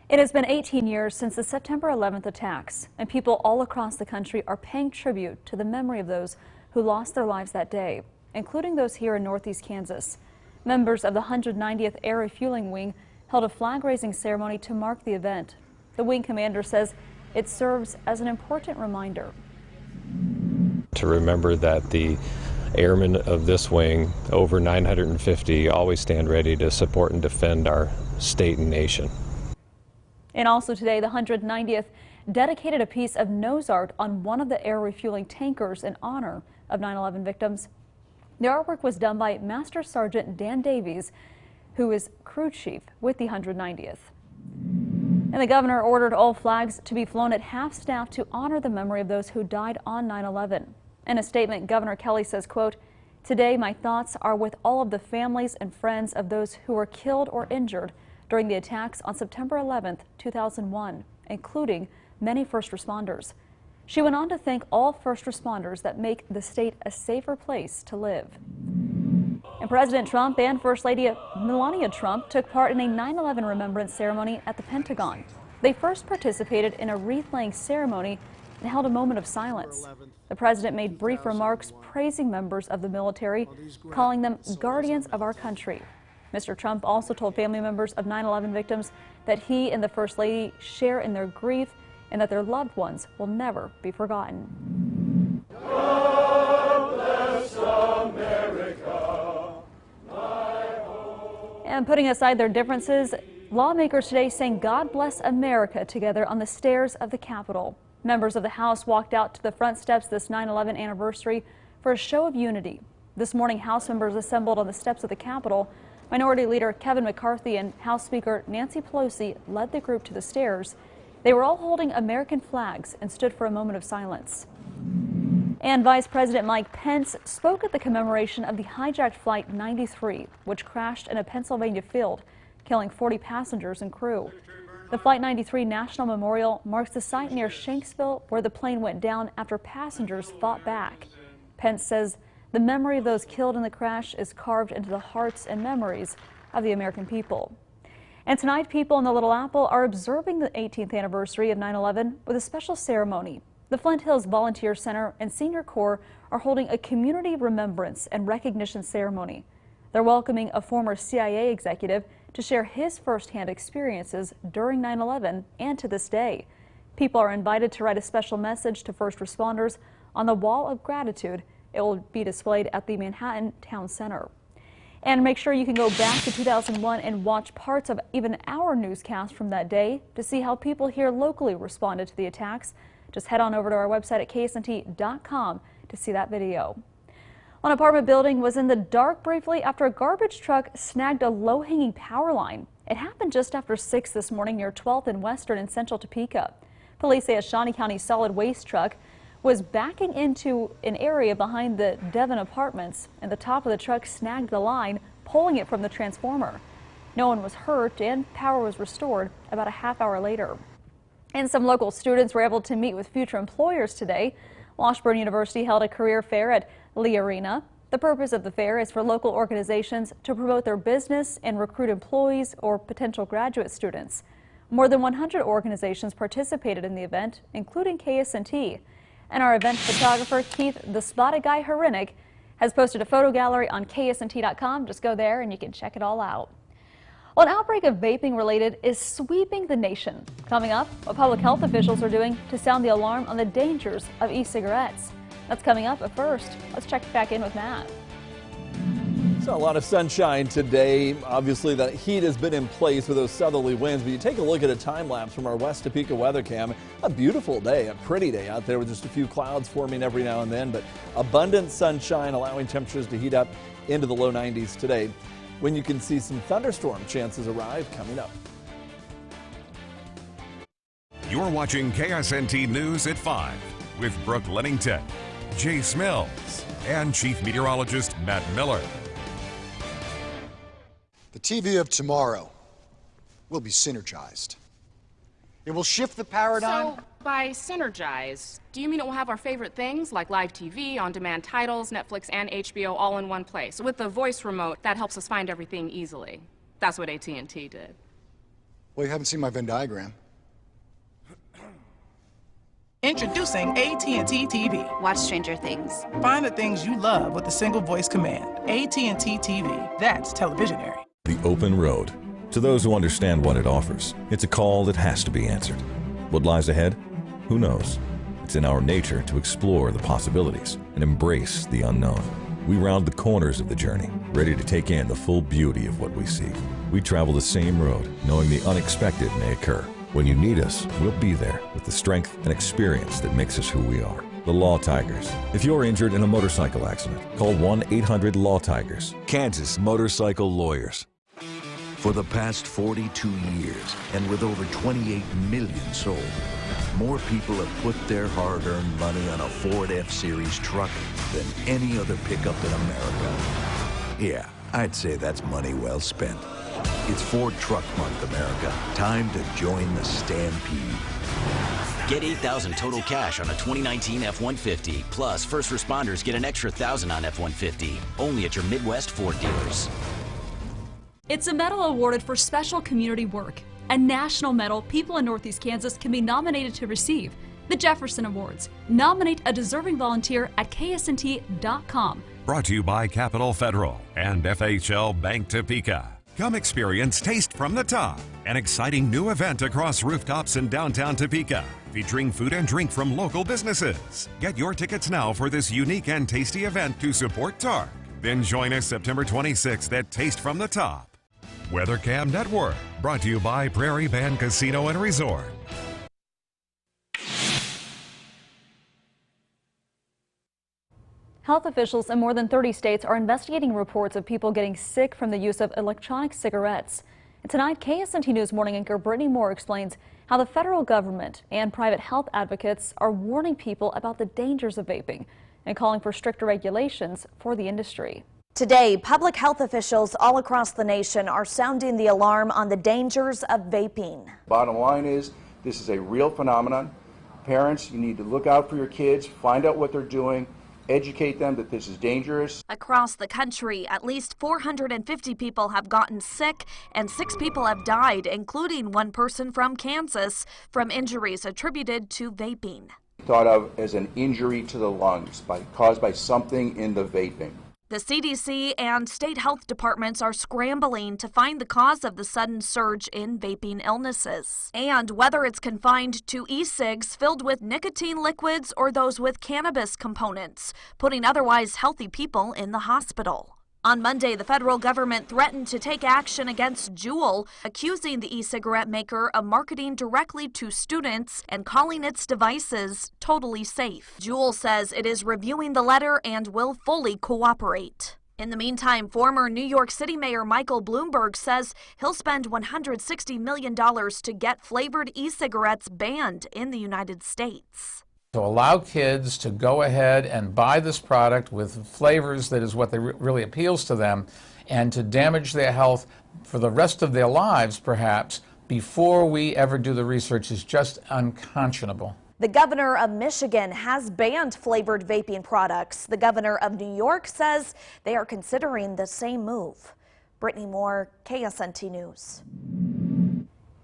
It has been 18 years since the September 11th attacks, and people all across the country are paying tribute to the memory of those who lost their lives that day, including those here in Northeast Kansas. Members of the 190th Air Refueling Wing held a flag-raising ceremony to mark the event. The wing commander says it serves as an important reminder. To remember that the airmen of this wing, over 950, always stand ready to support and defend our state and nation. And also today, the 190th dedicated a piece of nose art on one of the air refueling tankers in honor of 9/11 victims. The artwork was done by Master Sergeant Dan Davies, who is crew chief with the 190th. And the governor ordered all flags to be flown at half-staff to honor the memory of those who died on 9/11. In a statement, Governor Kelly says, quote, "Today my thoughts are with all of the families and friends of those who were killed or injured during the attacks on September 11th, 2001, including many first responders." She went on to thank all first responders that make the state a safer place to live. And President Trump and First Lady Melania Trump took part in a 9/11 remembrance ceremony at the Pentagon. They first participated in a wreath-laying ceremony and held a moment of silence. The president made brief remarks praising members of the military, calling them guardians of our country. Mr. Trump also told family members of 9/11 victims that he and the First Lady share in their grief and that their loved ones will never be forgotten. God bless America, my home. And putting aside their differences, lawmakers today sang "God Bless America" together on the stairs of the Capitol. Members of the House walked out to the front steps this 9/11 anniversary for a show of unity. This morning, House members assembled on the steps of the Capitol. Minority Leader Kevin McCarthy and House Speaker Nancy Pelosi led the group to the stairs. They were all holding American flags and stood for a moment of silence. And Vice President Mike Pence spoke at the commemoration of the hijacked Flight 93, which crashed in a Pennsylvania field, killing 40 passengers and crew. The Flight 93 National Memorial marks the site near Shanksville where the plane went down after passengers fought back. Pence says the memory of those killed in the crash is carved into the hearts and memories of the American people. And tonight, people in the Little Apple are observing the 18th anniversary of 9/11 with a special ceremony. The Flint Hills Volunteer Center and Senior Corps are holding a community remembrance and recognition ceremony. They're welcoming a former CIA executive to share his firsthand experiences during 9/11 and to this day. People are invited to write a special message to first responders on the Wall of Gratitude. It will be displayed at the Manhattan Town Center. And make sure you can go back to 2001 and watch parts of even our newscast from that day to see how people here locally responded to the attacks. Just head on over to our website at KSNT.com to see that video. An apartment building was in the dark briefly after a garbage truck snagged a low-hanging power line. It happened just after 6 this morning near 12th and Western in central Topeka. Police say a Shawnee County solid waste truck was backing into an area behind the Devon Apartments, and the top of the truck snagged the line, pulling it from the transformer. No one was hurt, and power was restored about a half hour later. And some local students were able to meet with future employers today. Washburn University held a career fair at Lee Arena. The purpose of the fair is for local organizations to promote their business and recruit employees or potential graduate students. More than 100 organizations participated in the event, including KSNT. And our event photographer, Keith the Spotted Guy Herinek, has posted a photo gallery on KSNT.com. Just go there and you can check it all out. Well, an outbreak of vaping related is sweeping the nation. Coming up, what public health officials are doing to sound the alarm on the dangers of e-cigarettes. That's coming up, but first, let's check back in with Matt. So a lot of sunshine today. Obviously, the heat has been in place with those southerly winds, but you take a look at a time lapse from our West Topeka weather cam. A beautiful day, a pretty day out there with just a few clouds forming every now and then, but abundant sunshine allowing temperatures to heat up into the low 90s today, when you can see some thunderstorm chances arrive coming up. You're watching KSNT News at 5 with Brooke Lennington, Jay Smills, and Chief Meteorologist Matt Miller. The TV of tomorrow will be synergized. It will shift the paradigm. So, by synergize, do you mean it will have our favorite things like live TV, on-demand titles, Netflix and HBO all in one place? With the voice remote, that helps us find everything easily. That's what AT&T did. Well, you haven't seen my Venn diagram. Introducing AT&T TV. Watch Stranger Things. Find the things you love with a single voice command. AT&T TV. That's televisionary. The open road. To those who understand what it offers, it's a call that has to be answered. What lies ahead? Who knows? It's in our nature to explore the possibilities and embrace the unknown. We round the corners of the journey, ready to take in the full beauty of what we see. We travel the same road, knowing the unexpected may occur. When you need us, we'll be there with the strength and experience that makes us who we are. The Law Tigers. If you're injured in a motorcycle accident, call 1-800-LAW-TIGERS. Kansas Motorcycle Lawyers. For the past 42 years, and with over 28 million sold, more people have put their hard-earned money on a Ford F-Series truck than any other pickup in America. Yeah, I'd say that's money well spent. It's Ford Truck Month, America. Time to join the stampede. Get $8,000 total cash on a 2019 F-150. Plus, first responders get an extra $1,000 on F-150. Only at your Midwest Ford dealers. It's a medal awarded for special community work. A national medal people in Northeast Kansas can be nominated to receive. The Jefferson Awards. Nominate a deserving volunteer at KSNT.com. Brought to you by Capital Federal and FHL Bank Topeka. Come experience Taste from the Top, an exciting new event across rooftops in downtown Topeka, featuring food and drink from local businesses. Get your tickets now for this unique and tasty event to support TARC. Then join us September 26th at Taste from the Top. WeatherCam Network, brought to you by Prairie Band Casino and Resort. Health officials in more than 30 states are investigating reports of people getting sick from the use of electronic cigarettes. And tonight, KSNT News morning anchor Brittany Moore explains how the federal government and private health advocates are warning people about the dangers of vaping and calling for stricter regulations for the industry. Today, public health officials all across the nation are sounding the alarm on the dangers of vaping. Bottom line is, this is a real phenomenon. Parents, you need to look out for your kids, find out what they're doing, educate them that this is dangerous. Across the country, at least 450 people have gotten sick and 6 people have died, including one person from Kansas, from injuries attributed to vaping. Thought of as an injury to the lungs caused by something in the vaping. The CDC and state health departments are scrambling to find the cause of the sudden surge in vaping illnesses, and whether it's confined to e-cigs filled with nicotine liquids or those with cannabis components, putting otherwise healthy people in the hospital. On Monday, the federal government threatened to take action against Juul, accusing the e-cigarette maker of marketing directly to students and calling its devices totally safe. Juul says it is reviewing the letter and will fully cooperate. In the meantime, former New York City Mayor Michael Bloomberg says he'll spend $160 million to get flavored e-cigarettes banned in the United States. To allow kids to go ahead and buy this product with flavors that is what really appeals to them, and to damage their health for the rest of their lives, perhaps, before we ever do the research is just unconscionable. The governor of Michigan has banned flavored vaping products. The governor of New York says they are considering the same move. Brittany Moore, KSNT News.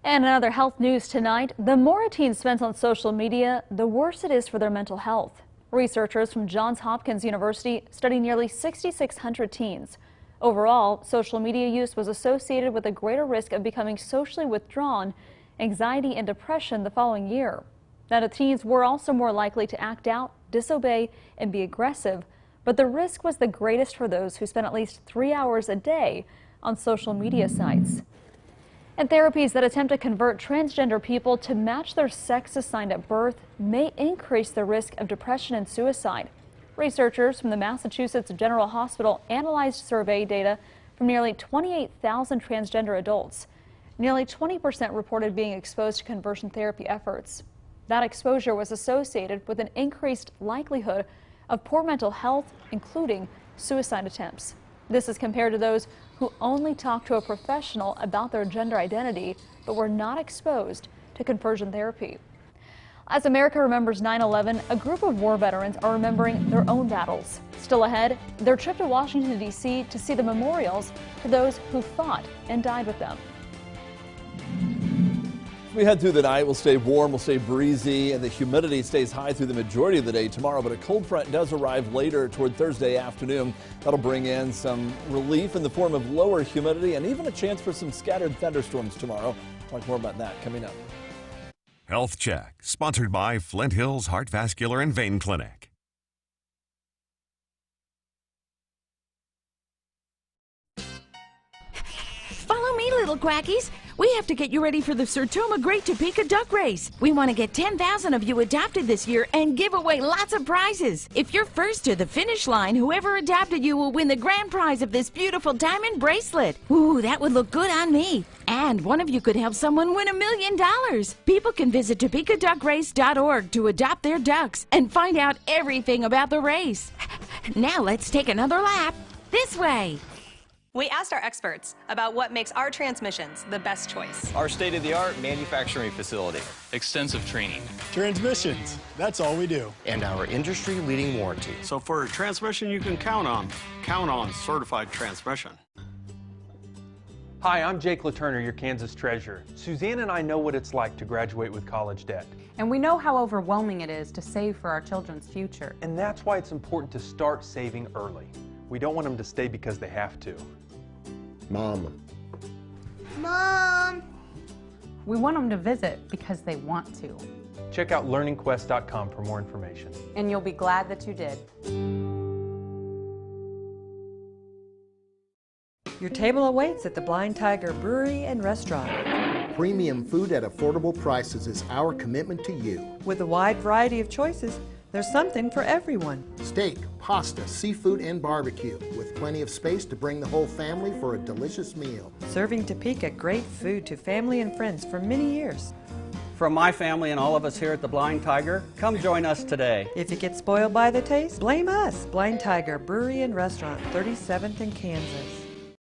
And another health news tonight, the more a teen spends on social media, the worse it is for their mental health. Researchers from Johns Hopkins University studied nearly 6,600 teens. Overall, social media use was associated with a greater risk of becoming socially withdrawn, anxiety, and depression the following year. Now, the teens were also more likely to act out, disobey, and be aggressive, but the risk was the greatest for those who spent at least 3 hours a day on social media sites. And therapies that attempt to convert transgender people to match their sex assigned at birth may increase the risk of depression and suicide. Researchers from the Massachusetts General Hospital analyzed survey data from nearly 28,000 transgender adults. Nearly 20% reported being exposed to conversion therapy efforts. That exposure was associated with an increased likelihood of poor mental health, including suicide attempts. This is compared to those who only talked to a professional about their gender identity but were not exposed to conversion therapy. As America remembers 9/11, a group of war veterans are remembering their own battles. Still ahead, their trip to Washington, D.C. to see the memorials to those who fought and died with them. We head through the night. We'll stay warm, we'll stay breezy, and the humidity stays high through the majority of the day tomorrow. But a cold front does arrive later toward Thursday afternoon. That'll bring in some relief in the form of lower humidity and even a chance for some scattered thunderstorms tomorrow. Talk more about that coming up. Health Check, sponsored by Flint Hills Heart, Vascular and Vein Clinic. Follow me, little quackies. We have to get you ready for the Sertoma Great Topeka Duck Race. We want to get 10,000 of you adopted this year and give away lots of prizes. If you're first to the finish line, whoever adopted you will win the grand prize of this beautiful diamond bracelet. Ooh, that would look good on me. And one of you could help someone win $1 million. People can visit TopekaDuckRace.org to adopt their ducks and find out everything about the race. Now let's take another lap. This way. We asked our experts about what makes our transmissions the best choice. Our state-of-the-art manufacturing facility. Extensive training. Transmissions, that's all we do. And our industry-leading warranty. So for a transmission you can count on certified transmission. Hi, I'm Jake LaTurner, your Kansas treasurer. Suzanne and I know what it's like to graduate with college debt. And we know how overwhelming it is to save for our children's future. And that's why it's important to start saving early. We don't want them to stay because they have to. Mom. Mom! We want them to visit because they want to. Check out learningquest.com for more information. And you'll be glad that you did. Your table awaits at the Blind Tiger Brewery and Restaurant. Premium food at affordable prices is our commitment to you. With a wide variety of choices, there's something for everyone. Steak, pasta, seafood, and barbecue, with plenty of space to bring the whole family for a delicious meal. Serving Topeka great food to family and friends for many years. From my family and all of us here at the Blind Tiger, come join us today. If you get spoiled by the taste, blame us. Blind Tiger Brewery and Restaurant, 37th in Kansas.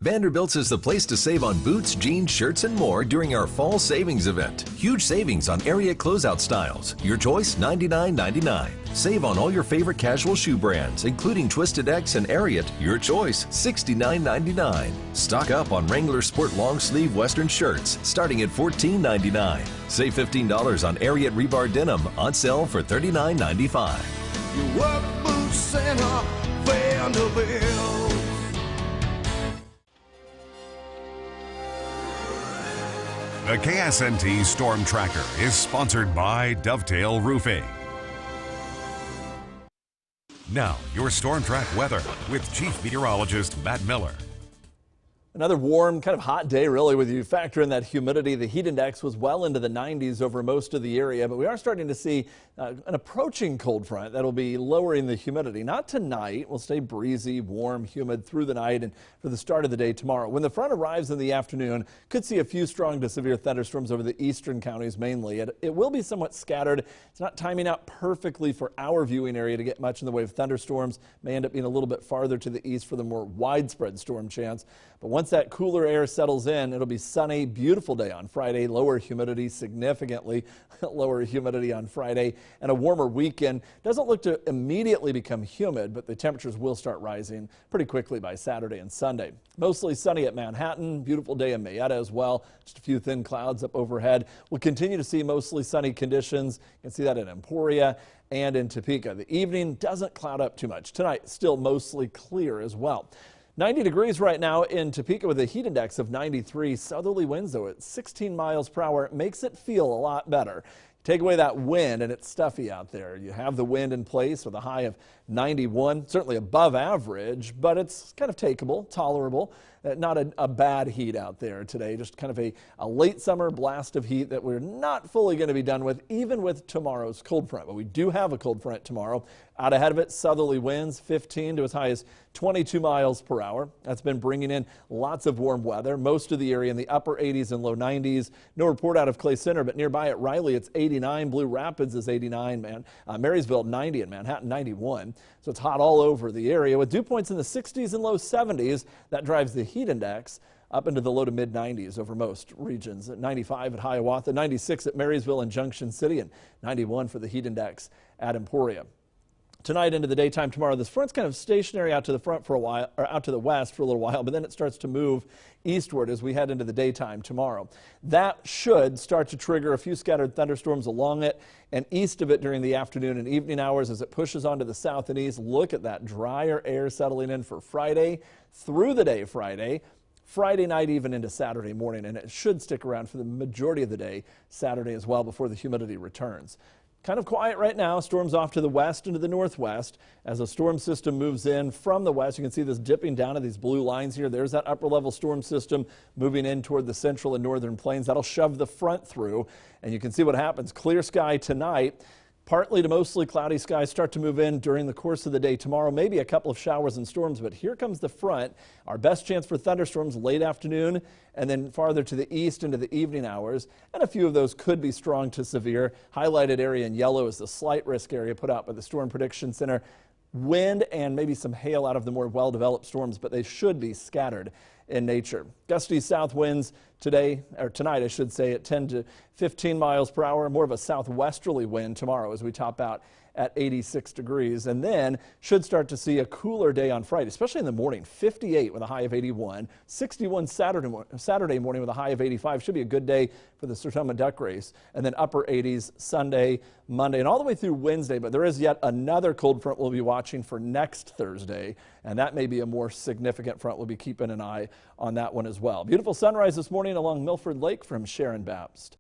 Vanderbilt's is the place to save on boots, jeans, shirts, and more during our fall savings event. Huge savings on area closeout styles. Your choice, $99.99. Save on all your favorite casual shoe brands, including Twisted X and Ariat. Your choice, $69.99. Stock up on Wrangler Sport long sleeve Western shirts, starting at $14.99. Save $15 on Ariat Rebar denim, on sale for $39.95. Your work boots center, Vanderbilt. The KSNT Storm Tracker is sponsored by Dovetail Roofing. Now, your Storm Track weather with Chief Meteorologist Matt Miller. Another warm, kind of hot day, really, with you factor in that humidity. The heat index was well into the 90s over most of the area, but we are starting to see an approaching cold front that'll be lowering the humidity. Not tonight. We'll stay breezy, warm, humid through the night and for the start of the day tomorrow. When the front arrives in the afternoon, could see a few strong to severe thunderstorms over the eastern counties mainly. It will be somewhat scattered. It's not timing out perfectly for our viewing area to get much in the way of thunderstorms. May end up being a little bit farther to the east for the more widespread storm chance. But once that cooler air settles in, it'll be sunny, beautiful day on Friday. Lower humidity, significantly lower humidity on Friday, and a warmer weekend. Doesn't look to immediately become humid, but the temperatures will start rising pretty quickly by Saturday and Sunday. Mostly sunny at Manhattan. Beautiful day in Mayetta as well. Just a few thin clouds up overhead. We'll continue to see mostly sunny conditions. You can see that in Emporia and in Topeka. The evening doesn't cloud up too much. Tonight, still mostly clear as well. 90 degrees right now in Topeka with a heat index of 93. Southerly winds, though, at 16 miles per hour. Makes it feel a lot better. Take away that wind, and it's stuffy out there. You have the wind in place with a high of 91, certainly above average, but it's kind of takeable, tolerable. Not a bad heat out there today, just kind of a late summer blast of heat that we're not fully going to be done with, even with tomorrow's cold front. But we do have a cold front tomorrow. Out ahead of it, southerly winds 15 to as high as 22 miles per hour. That's been bringing in lots of warm weather. Most of the area in the upper 80s and low 90s. No report out of Clay Center, but nearby at Riley, it's 89. Blue Rapids is 89. Marysville 90 and Manhattan 91. So it's hot all over the area with dew points in the 60s and low 70s. That drives the heat index up into the low to mid 90s over most regions. At 95 at Hiawatha, 96 at Marysville and Junction City, and 91 for the heat index at Emporia. Tonight into the daytime tomorrow, this front's kind of stationary out to the front for a while, or out to the west for a little while, but then it starts to move eastward as we head into the daytime tomorrow. That should start to trigger a few scattered thunderstorms along it and east of it during the afternoon and evening hours as it pushes onto the south and east. Look at that drier air settling in for Friday, through the day Friday night, even into Saturday morning, and it should stick around for the majority of the day Saturday as well before the humidity returns. Kind of quiet right now. Storms off to the west and to the northwest. As a storm system moves in from the west, you can see this dipping down to these blue lines here. There's that upper level storm system moving in toward the central and northern plains. That'll shove the front through, and you can see what happens. Clear sky tonight. Partly to mostly cloudy skies start to move in during the course of the day tomorrow. Maybe a couple of showers and storms, but here comes the front. Our best chance for thunderstorms late afternoon and then farther to the east into the evening hours. And a few of those could be strong to severe. Highlighted area in yellow is the slight risk area put out by the Storm Prediction Center. Wind and maybe some hail out of the more well-developed storms, but they should be scattered in nature. Gusty south winds today, or tonight I should say, at 10 to 15 miles per hour. More of a southwesterly wind tomorrow as we top out at 86 degrees, and then should start to see a cooler day on Friday, especially in the morning. 58 with a high of 81, 61 Saturday morning with a high of 85. Should be a good day for the Sertoma duck race, and then upper 80s Sunday, Monday, and all the way through Wednesday. But there is yet another cold front we'll be watching for next Thursday, and that may be a more significant front. We'll be keeping an eye on that one as well. Beautiful sunrise this morning along Milford Lake from Sharon Babst.